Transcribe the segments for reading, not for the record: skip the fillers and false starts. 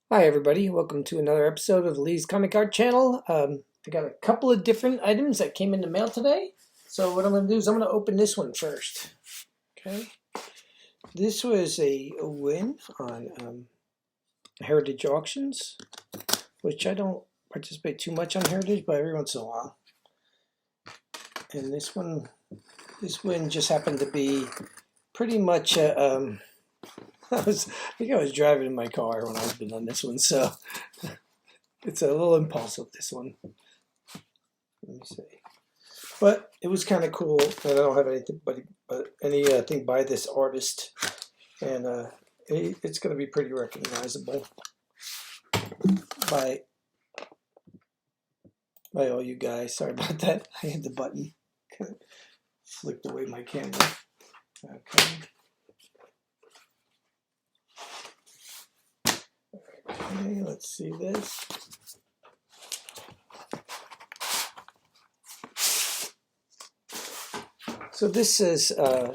Hi everybody, welcome to another episode of Lee's Comic Art Channel. I got a couple of different items that came in the mail today. So what I'm going to do is I'm going to open this one first. Okay, this was a win on Heritage Auctions, which I don't participate too much on Heritage, but every once in a while. And this win just happened to be pretty much I think I was driving in my car when I opened on this one, so it's a little impulsive, this one. Let me see. But it was kind of cool, and I don't have anything anything by this artist, and it's going to be pretty recognizable by all you guys. Sorry about that. I hit the button, kind of flicked away my camera. Okay. Okay, let's see this. So this is a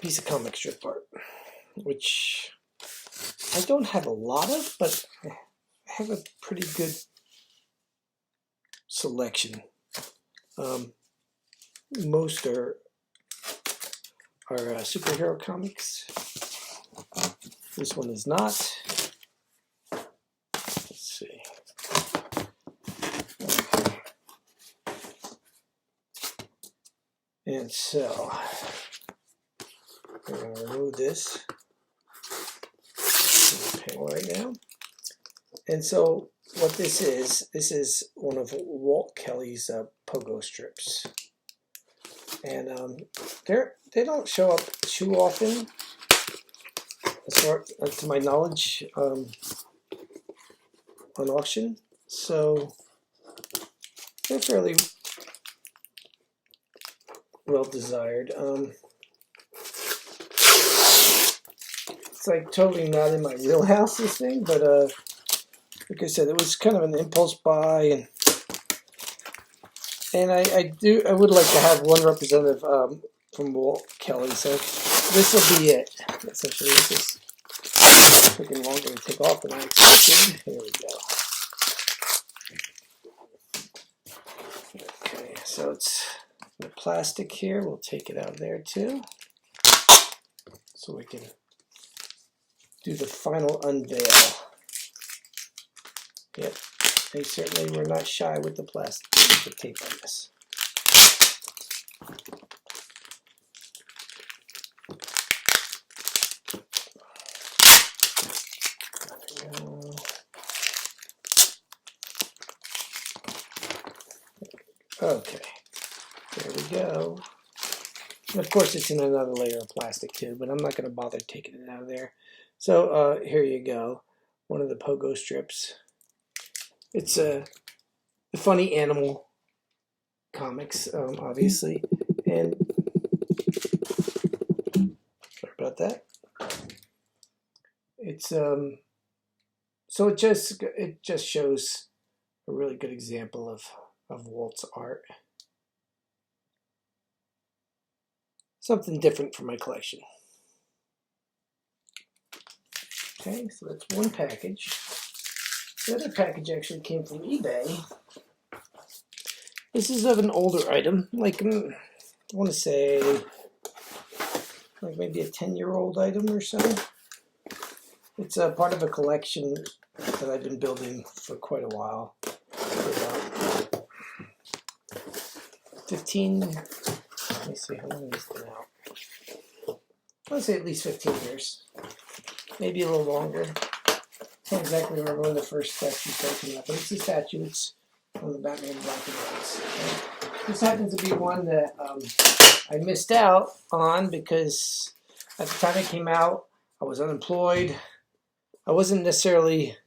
piece of comic strip art, which I don't have a lot of, but I have a pretty good selection. Most are superhero comics. This one is not. Let's see. And so I'm going to remove this from the panel right now. And so what this is one of Walt Kelly's pogo strips. And they don't show up too often, as far to my knowledge, on auction. So they're fairly well desired. It's like totally not in my wheelhouse, this thing, but like I said, it was kind of an impulse buy, and I would like to have one representative from Walt Kelly. So this will be it. Essentially, this is taking longer to take off than I expected. Here we go. Okay, so it's the plastic here. We'll take it out of there too, so we can do the final unveil. Yep, they certainly were not shy with the plastic, with the tape on this. Okay, there we go. And of course, it's in another layer of plastic too, but I'm not going to bother taking it out of there. So here you go, one of the pogo strips. It's a funny animal comics, obviously, and sorry about that. It's so it just shows a really good example of Walt's art. Something different from my collection. Okay, so that's one package. The other package actually came from eBay. This is of an older item, like I want to say, like maybe a 10-year-old item or so. It's a part of a collection that I've been building for quite a while. For about 15. Let me see how long is it now. I want to say at least 15 years, maybe a little longer. Can't exactly remember when the first statue started coming up, but it's a statue. It's from the Batman Black and Whites. This happens to be one that I missed out on because at the time it came out, I was unemployed. I wasn't necessarily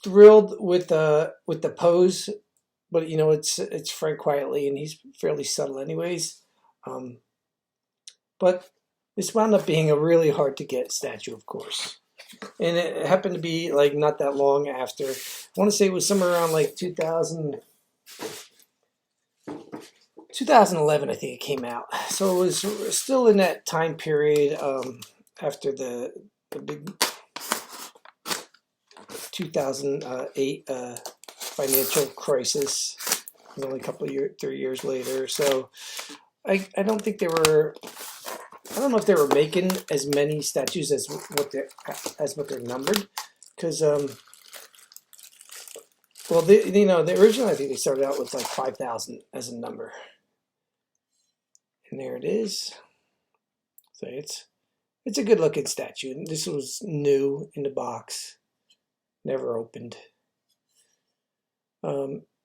thrilled with the pose, but you know, it's Frank Quietly, and he's fairly subtle anyways. But this wound up being a really hard to get statue, of course. And it happened to be like not that long after. I want to say it was somewhere around like 2011, I think it came out. So it was still in that time period after the big 2008 financial crisis. It was only a couple of 3 years later. So I don't think they were. I don't know if they were making as many statues as what they're numbered, because well, the original, I think they started out with like 5,000 as a number, and there it is. So it's a good looking statue. This was new in the box, never opened.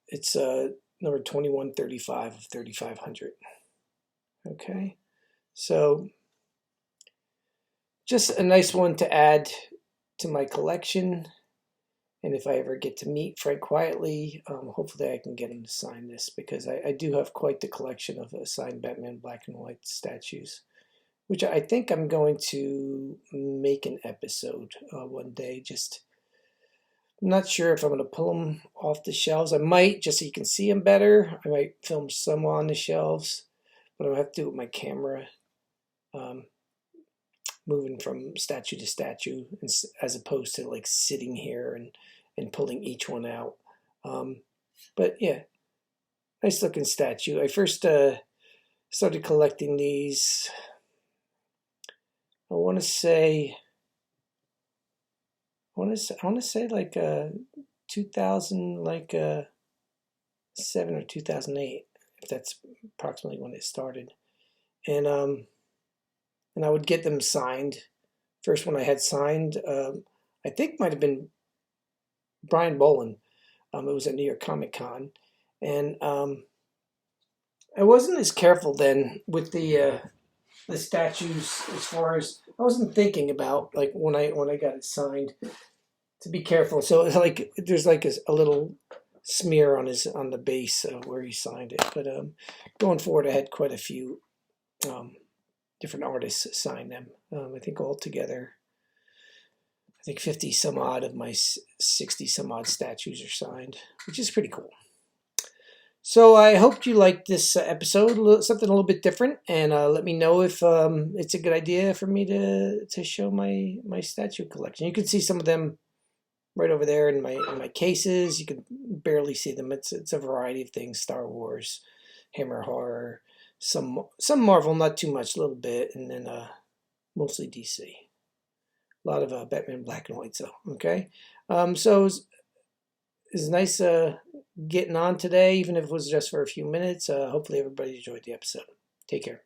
It's number 2135 of 3500. Okay, so just a nice one to add to my collection. And if I ever get to meet Fred Quietly, hopefully I can get him to sign this, because I do have quite the collection of signed Batman black and white statues, which I think I'm going to make an episode one day. Just I'm not sure if I'm going to pull them off the shelves. I might, just so you can see them better. I might film some on the shelves, but I'll have to do it with my camera, moving from statue to statue, as opposed to like sitting here and pulling each one out. But yeah, nice looking statue. I first started collecting these, I want to say like 2007 or 2008, if that's approximately when it started. And I would get them signed. First one I had signed, I think might have been Brian Bolland. It was at New York Comic Con, and I wasn't as careful then with the statues, as far as I wasn't thinking about, like when I got it signed, to be careful. So it's like there's like a little smear on the base where he signed it. But going forward, I had quite a few different artists sign them. I think altogether, I think 50 some odd of my 60 some odd statues are signed, which is pretty cool. So I hope you liked this episode, something a little bit different, and let me know if it's a good idea for me to show my statue collection. You can see some of them right over there in my cases. You can barely see them. It's a variety of things: Star Wars, Hammer Horror, some Marvel, not too much, a little bit, and then mostly DC. A lot of Batman black and white, so okay. So it's nice getting on today, even if it was just for a few minutes. Hopefully everybody enjoyed the episode. Take care.